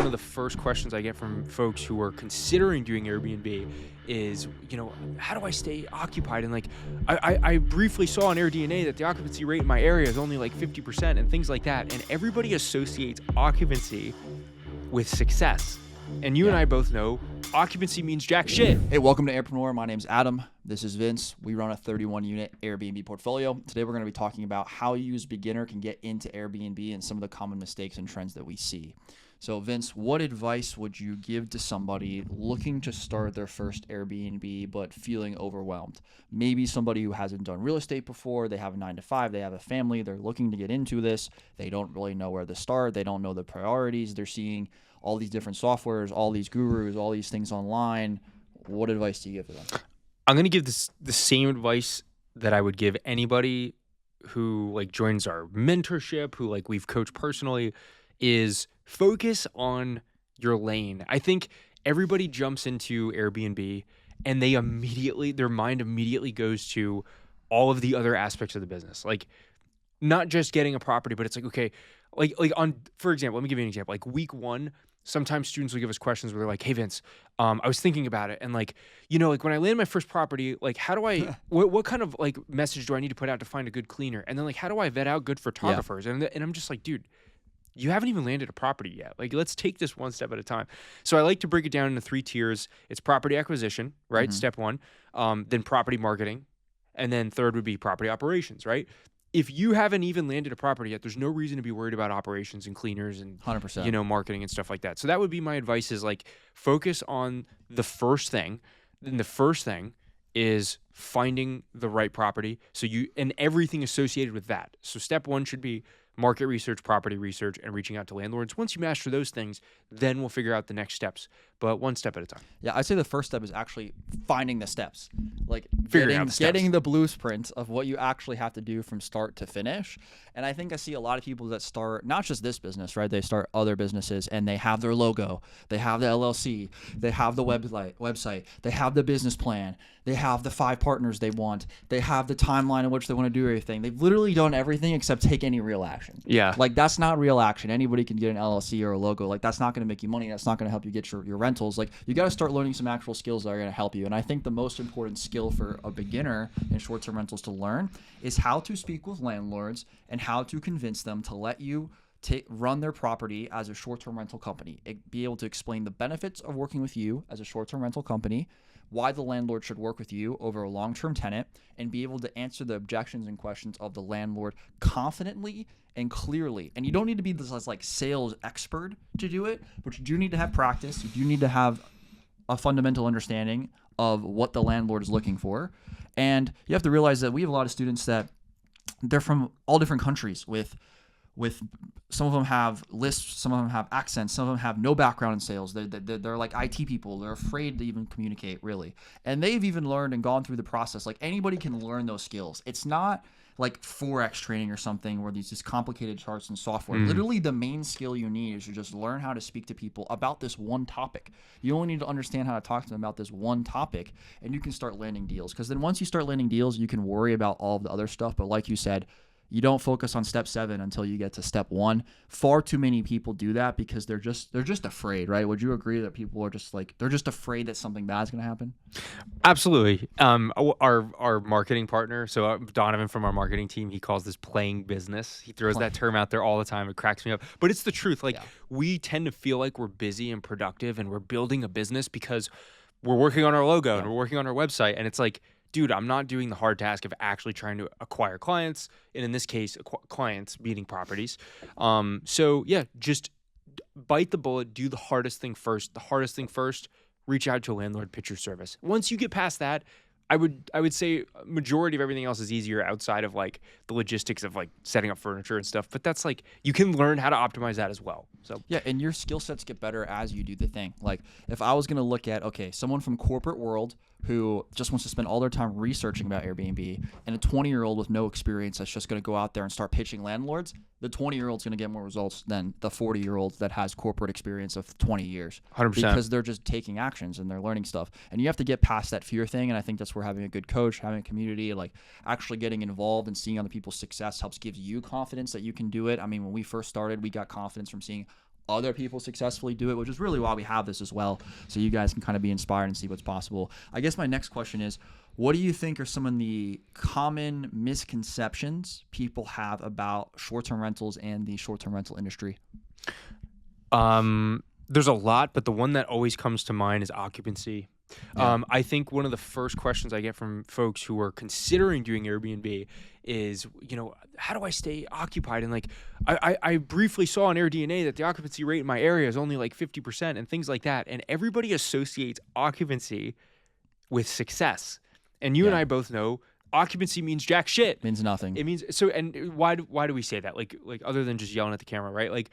of the first questions I get from folks who are considering doing Airbnb is, how do I stay occupied? And like, I briefly saw on AirDNA that the occupancy rate in my area is only like 50% and things like that. And everybody associates occupancy with success. And you and I both know occupancy means jack shit. Hey, welcome to Airpreneur. My name's Adam. This is Vince. We run a 31-unit Airbnb portfolio. Today, we're going to be talking about how you as a beginner can get into Airbnb and some of the common mistakes and trends that we see. So, Vince, what advice would you give to somebody looking to start their first Airbnb but feeling overwhelmed? Maybe somebody who hasn't done real estate before, they have a 9-to-5, they have a family, they're looking to get into this, they don't really know where to start, they don't know the priorities, they're seeing all these different softwares, all these gurus, all these things online. What advice do you give to them? I'm going to give the same advice that I would give anybody who like joins our mentorship, who like we've coached personally, is focus on your lane. I think everybody jumps into Airbnb and their mind immediately goes to all of the other aspects of the business. Like not just getting a property, but it's like, okay, for example, let me give you an example. Like week one, sometimes students will give us questions where they're like, hey Vince, I was thinking about it. And like, like when I land my first property, like how do I, what kind of like message do I need to put out to find a good cleaner? And then like, how do I vet out good photographers? Yeah. And I'm just like, dude, you haven't even landed a property yet. Like, let's take this one step at a time. So I like to break it down into 3 tiers. It's property acquisition, right? Mm-hmm. Step 1, then property marketing. And then third would be property operations, right? If you haven't even landed a property yet, there's no reason to be worried about operations and cleaners and 100%. Marketing and stuff like that. So that would be my advice is like focus on the first thing. Then the first thing is finding the right property. And everything associated with that. So step 1 should be market research, property research, and reaching out to landlords. Once you master those things, then we'll figure out the next steps, but one step at a time. Yeah, I'd say the first step is actually finding the steps, like getting the blueprint of what you actually have to do from start to finish. And I think I see a lot of people that start, not just this business, right? They start other businesses and they have their logo, they have the LLC, they have the website, they have the business plan, they have the 5 partners they want, they have the timeline in which they want to do everything. They've literally done everything except take any real action. Yeah. Like that's not real action. Anybody can get an LLC or a logo. Like that's not going to make you money. That's not going to help you get your rentals. Like you got to start learning some actual skills that are going to help you. And I think the most important skill for a beginner in short-term rentals to learn is how to speak with landlords and how to convince them to let you run their property as a short-term rental company. Be able to explain the benefits of working with you as a short-term rental company, why the landlord should work with you over a long-term tenant, and be able to answer the objections and questions of the landlord confidently and clearly. And you don't need to be this like sales expert to do it, but you do need to have practice. You do need to have a fundamental understanding of what the landlord is looking for. And you have to realize that we have a lot of students that they're from all different countries with some of them have lists, some of them have accents, some of them have no background in sales. They're like IT people. They're afraid to even communicate, really. And they've even learned and gone through the process. Like anybody can learn those skills. It's not like Forex trading or something where these just complicated charts and software. Literally the main skill you need is to just learn how to speak to people about this one topic. You only need to understand how to talk to them about this one topic and you can start landing deals. Because then once you start landing deals, you can worry about all of the other stuff. But like you said, you don't focus on step 7 until you get to step 1. Far too many people do that because they're just afraid, right? Would you agree that people are just like, they're just afraid that something bad is going to happen? Absolutely. Our marketing partner, so Donovan from our marketing team, he calls this playing business. He throws that term out there all the time. It cracks me up. But it's the truth. Like we tend to feel like we're busy and productive and we're building a business because we're working on our logo and we're working on our website. And it's like, dude, I'm not doing the hard task of actually trying to acquire clients, and in this case, clients meeting properties. So yeah, just bite the bullet, do the hardest thing first. The hardest thing first, reach out to a landlord, pitch your service. Once you get past that, I would say majority of everything else is easier outside of like the logistics of like setting up furniture and stuff. But that's like, you can learn how to optimize that as well. So yeah, and your skill sets get better as you do the thing. Like if I was going to look at, okay, someone from corporate world who just wants to spend all their time researching about Airbnb and a 20-year-old with no experience that's just going to go out there and start pitching landlords, the 20-year-old's going to get more results than the 40-year-old that has corporate experience of 20 years. 100%. Because they're just taking actions and they're learning stuff. And you have to get past that fear thing, and I think that's where having a good coach, having a community, like actually getting involved and seeing other people's success helps give you confidence that you can do it. I mean, when we first started, we got confidence from seeing other people successfully do it, which is really why we have this as well. So you guys can kind of be inspired and see what's possible. I guess my next question is, what do you think are some of the common misconceptions people have about short-term rentals and the short-term rental industry? There's a lot, but the one that always comes to mind is occupancy. Yeah. I think one of the first questions I get from folks who are considering doing Airbnb is, how do I stay occupied? And like, I briefly saw on AirDNA that the occupancy rate in my area is only like 50% and things like that. And everybody associates occupancy with success. And you and Yeah. I both know occupancy means jack shit. Means nothing. It means so. And why do we say that? Like other than just yelling at the camera, right? Like,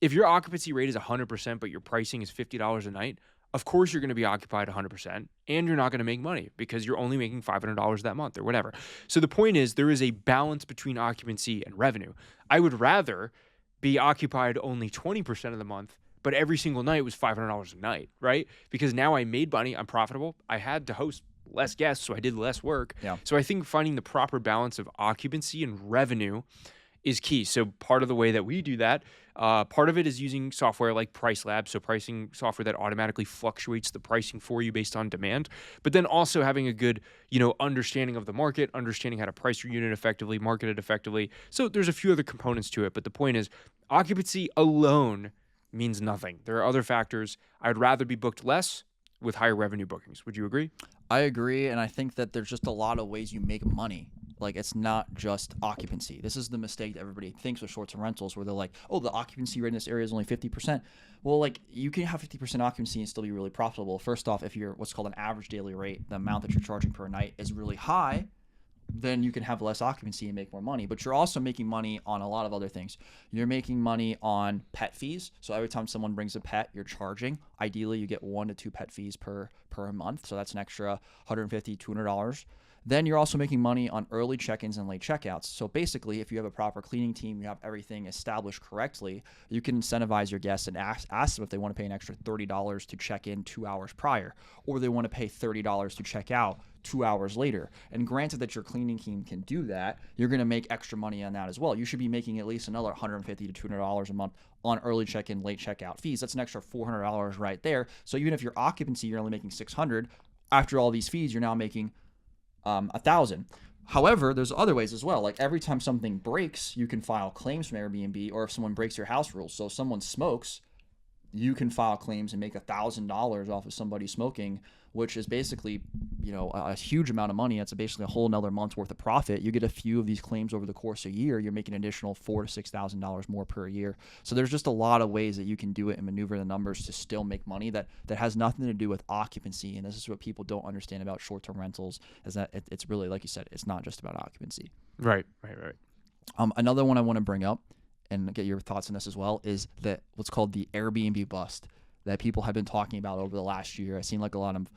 if your occupancy rate is 100%, but your pricing is $50 a night, of course you're going to be occupied 100%, and you're not going to make money because you're only making $500 that month or whatever. So the point is, there is a balance between occupancy and revenue. I would rather be occupied only 20% of the month, but every single night was $500 a night, right? Because now I made money, I'm profitable. I had to host less guests, so I did less work. Yeah. So I think finding the proper balance of occupancy and revenue is key. So part of the way that we do that, part of it is using software like PriceLab, so pricing software that automatically fluctuates the pricing for you based on demand, but then also having a good, understanding of the market, understanding how to price your unit effectively, market it effectively. So there's a few other components to it, but the point is occupancy alone means nothing. There are other factors. I'd rather be booked less with higher revenue bookings. Would you agree? I agree, and I think that there's just a lot of ways you make money. Like, it's not just occupancy. This is the mistake that everybody thinks with short-term rentals, where they're like, oh, the occupancy rate in this area is only 50%. Well, like, you can have 50% occupancy and still be really profitable. First off, if you're what's called an average daily rate, the amount that you're charging per night is really high, then you can have less occupancy and make more money. But you're also making money on a lot of other things. You're making money on pet fees. So every time someone brings a pet, you're charging. Ideally, you get 1 to 2 pet fees per month. So that's an extra $150, $200. Then you're also making money on early check-ins and late checkouts. So basically, if you have a proper cleaning team, you have everything established correctly, you can incentivize your guests and ask them if they want to pay an extra $30 to check in 2 hours prior, or they want to pay $30 to check out 2 hours later. And granted that your cleaning team can do that, you're going to make extra money on that as well. You should be making at least another $150 to $200 a month on early check-in, late checkout fees. That's an extra $400 right there. So even if your occupancy, you're only making $600, after all these fees, you're now making $1,000. However, there's other ways as well. Like, every time something breaks, you can file claims from Airbnb, or if someone breaks your house rules. So if someone smokes, you can file claims and make $1,000 off of somebody smoking, which is basically, a huge amount of money. That's basically a whole another month's worth of profit. You get a few of these claims over the course of a year, you're making an additional $4,000 to $6,000 more per year. So there's just a lot of ways that you can do it and maneuver the numbers to still make money that has nothing to do with occupancy. And this is what people don't understand about short-term rentals, is that it's really, like you said, it's not just about occupancy. Right. Another one I want to bring up and get your thoughts on this as well is that what's called the Airbnb bust that people have been talking about over the last year. I've seen like a lot of,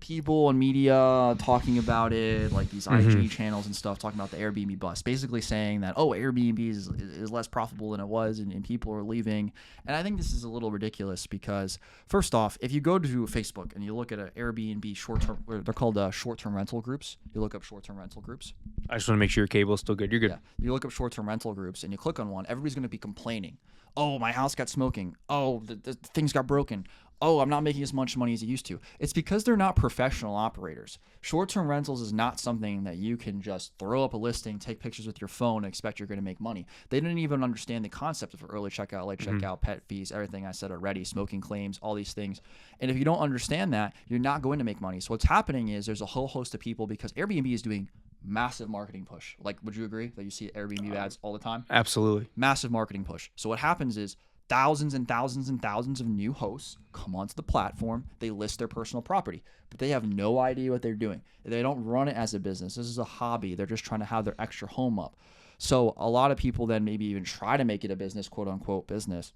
people and media talking about it, like these IG channels and stuff talking about the Airbnb bust, basically saying that, Airbnb is less profitable than it was and people are leaving. And I think this is a little ridiculous because, first off, if you go to Facebook and you look at an Airbnb short-term, they're called short-term rental groups. You look up short-term rental groups. I just want to make sure your cable is still good. You're good. Yeah. You look up short-term rental groups and you click on one, everybody's going to be complaining. Oh, my house got smoking. Oh, the things got broken. Oh, I'm not making as much money as I used to. It's because they're not professional operators. Short-term rentals is not something that you can just throw up a listing, take pictures with your phone, and expect you're going to make money. They didn't even understand the concept of early checkout, late checkout, pet fees, everything I said already, smoking claims, all these things. And if you don't understand that, you're not going to make money. So what's happening is there's a whole host of people, because Airbnb is doing massive marketing push. Like, would you agree that you see Airbnb ads all the time? Absolutely. Massive marketing push. So what happens is thousands and thousands and thousands of new hosts come onto the platform. They list their personal property, but they have no idea what they're doing. They don't run it as a business. This is a hobby. They're just trying to have their extra home up. So a lot of people then maybe even try to make it a business, quote unquote business,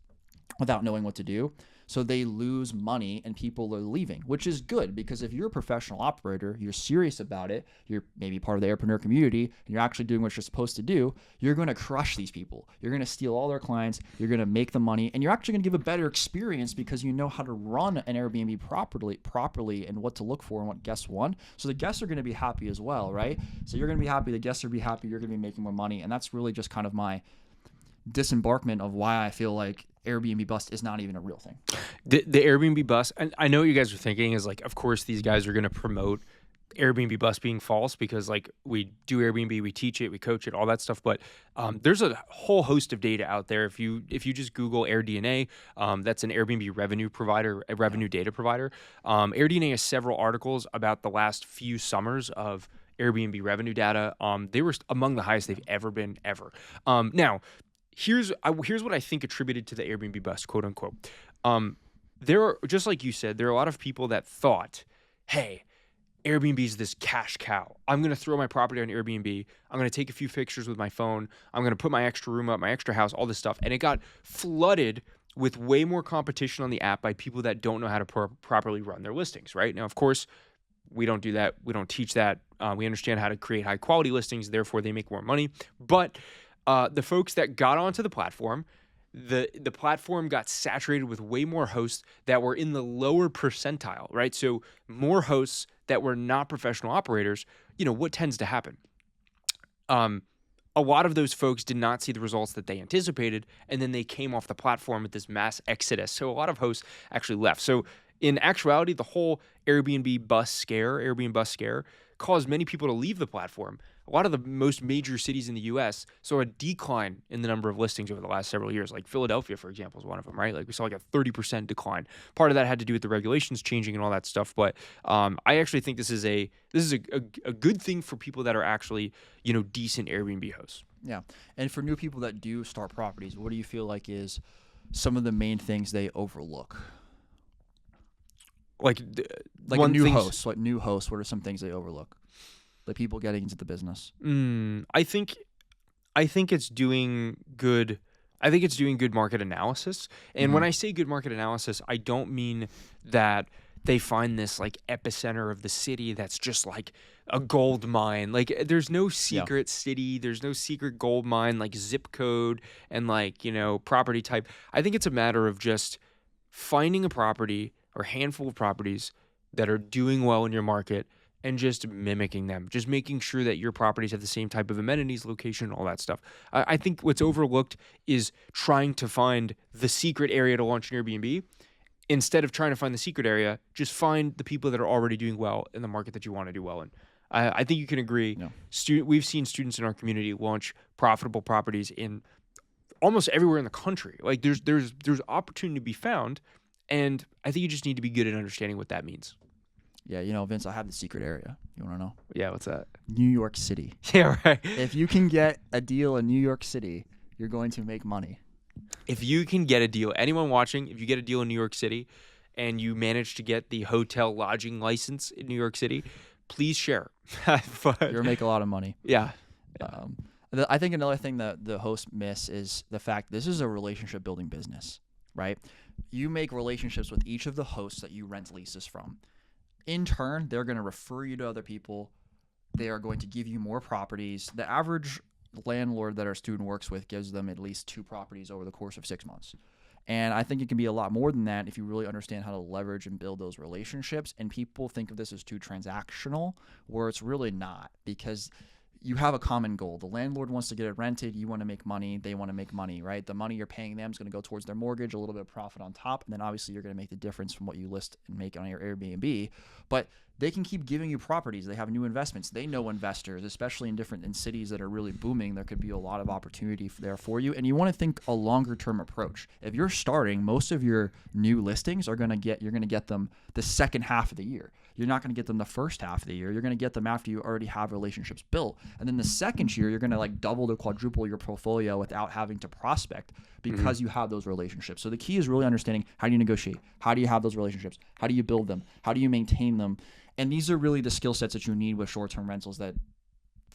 without knowing what to do. So they lose money and people are leaving, which is good, because if you're a professional operator, you're serious about it, you're maybe part of the airpreneur community, and you're actually doing what you're supposed to do, you're going to crush these people. You're going to steal all their clients, you're going to make the money, and you're actually going to give a better experience because you know how to run an Airbnb properly and what to look for and what guests want. So the guests are going to be happy as well, right? So you're going to be happy, the guests will be happy, you're going to be making more money, and that's really just kind of my disembarkment of why I feel like Airbnb bust is not even a real thing. The Airbnb bust, and I know what you guys are thinking is like, of course, these guys are going to promote Airbnb bust being false because like we do Airbnb, we teach it, we coach it, all that stuff. But there's a whole host of data out there. If you just Google AirDNA, that's an Airbnb revenue provider, a revenue data provider. AirDNA has several articles about the last few summers of Airbnb revenue data. They were among the highest they've ever been ever. Now, here's what I think attributed to the Airbnb bust, quote unquote. There are, just like you said, there are a lot of people that thought, hey, Airbnb is this cash cow. I'm going to throw my property on Airbnb. I'm going to take a few pictures with my phone. I'm going to put my extra room up, my extra house, all this stuff. And it got flooded with way more competition on the app by people that don't know how to properly run their listings, right? Now, of course, we don't do that. We don't teach that. We understand how to create high quality listings. Therefore, they make more money. But the folks that got onto the platform, the platform got saturated with way more hosts that were in the lower percentile, right? So more hosts that were not professional operators. What tends to happen? A lot of those folks did not see the results that they anticipated, and then they came off the platform with this mass exodus. So a lot of hosts actually left. So in actuality, the whole Airbnb bust scare, caused many people to leave the platform. A lot of the most major cities in the U.S. saw a decline in the number of listings over the last several years. Like Philadelphia, for example, is one of them, right? Like we saw like a 30% decline. Part of that had to do with the regulations changing and all that stuff. But I actually think this is a good thing for people that are actually decent Airbnb hosts. Yeah, and for new people that do start properties, what do you feel like is some of the main things they overlook? Like a new host. Like new hosts, what are some things they overlook? Like people getting into the business. I think it's doing good. I think it's doing good market analysis. And when I say good market analysis, I don't mean that they find this like epicenter of the city that's just like a gold mine. Like there's no secret city, there's no secret gold mine like zip code and like, property type. I think it's a matter of just finding a property or handful of properties that are doing well in your market and just mimicking them, just making sure that your properties have the same type of amenities, location, all that stuff. I think what's overlooked is trying to find the secret area to launch an Airbnb. Instead of trying to find the secret area, just find the people that are already doing well in the market that you want to do well in. I think you can agree. No. We've seen students in our community launch profitable properties in almost everywhere in the country. Like there's opportunity to be found. And I think you just need to be good at understanding what that means. Yeah, Vince, I have the secret area. You want to know? Yeah, what's that? New York City. Yeah, right. If you can get a deal in New York City, you're going to make money. If you can get a deal, anyone watching, if you get a deal in New York City and you manage to get the hotel lodging license in New York City, please share. You're going to make a lot of money. Yeah. I think another thing that the hosts miss is the fact this is a relationship building business, right? You make relationships with each of the hosts that you rent leases from. In turn, they're going to refer you to other people. They are going to give you more properties. The average landlord that our student works with gives them at least 2 properties over the course of 6 months. And I think it can be a lot more than that if you really understand how to leverage and build those relationships. And people think of this as too transactional, where it's really not, because you have a common goal. The landlord wants to get it rented. You want to make money. They want to make money, right? The money you're paying them is going to go towards their mortgage, a little bit of profit on top. And then obviously you're going to make the difference from what you list and make on your Airbnb. But they can keep giving you properties. They have new investments. They know investors, especially in cities that are really booming. There could be a lot of opportunity there for you. And you want to think a longer term approach. If you're starting, most of your new listings you're going to get them the second half of the year. You're not going to get them the first half of the year. You're going to get them after you already have relationships built. And then the second year, you're going to like double to quadruple your portfolio without having to prospect because you have those relationships. So the key is really understanding, how do you negotiate? How do you have those relationships? How do you build them? How do you maintain them? And these are really the skill sets that you need with short-term rentals that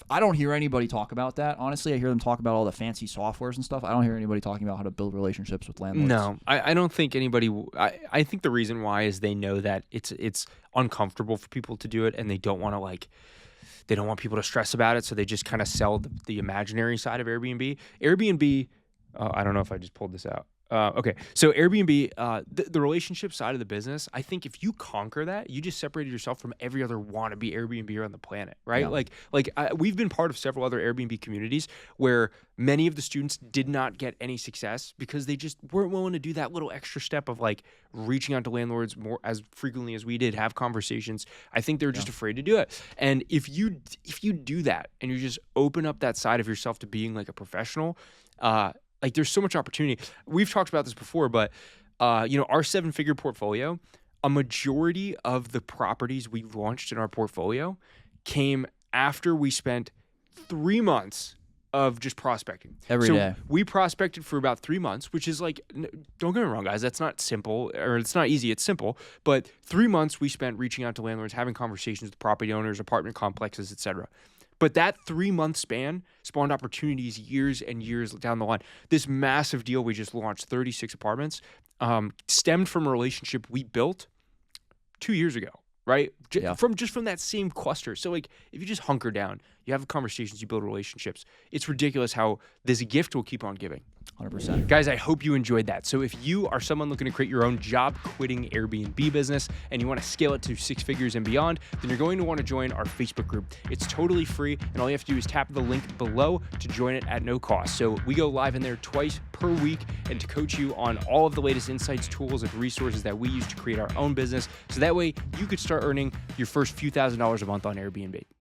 I don't hear anybody talk about that. Honestly, I hear them talk about all the fancy softwares and stuff. I don't hear anybody talking about how to build relationships with landlords. No, I don't think anybody. I think the reason why is they know that it's uncomfortable for people to do it, and they don't want to they don't want people to stress about it, so they just kind of sell the imaginary side of Airbnb. Airbnb, I don't know if I just pulled this out. Okay, so Airbnb, the relationship side of the business, I think if you conquer that, you just separated yourself from every other wannabe Airbnb on the planet, right? Yeah. We've been part of several other Airbnb communities where many of the students did not get any success because they just weren't willing to do that little extra step of like reaching out to landlords more as frequently as we did, have conversations. I think they're just afraid to do it. And if you do that and you just open up that side of yourself to being like a professional, like there's so much opportunity. We've talked about this before, but our 7-figure portfolio, a majority of the properties we launched in our portfolio came after we spent 3 months of just prospecting. Every day. We prospected for about 3 months, which is like, don't get me wrong, guys, that's not simple, or it's not easy, it's simple. But 3 months we spent reaching out to landlords, having conversations with property owners, apartment complexes, etc. But that 3-month span spawned opportunities years and years down the line. This massive deal we just launched, 36 apartments, stemmed from a relationship we built 2 years ago, right? From that same cluster. So like, if you just hunker down, you have conversations, you build relationships. It's ridiculous how this gift will keep on giving. 100%. Guys, I hope you enjoyed that. So if you are someone looking to create your own job-quitting Airbnb business and you want to scale it to 6 figures and beyond, then you're going to want to join our Facebook group. It's totally free, and all you have to do is tap the link below to join it at no cost. So we go live in there twice per week and to coach you on all of the latest insights, tools, and resources that we use to create our own business. So that way you could start earning your first few $1,000s a month on Airbnb.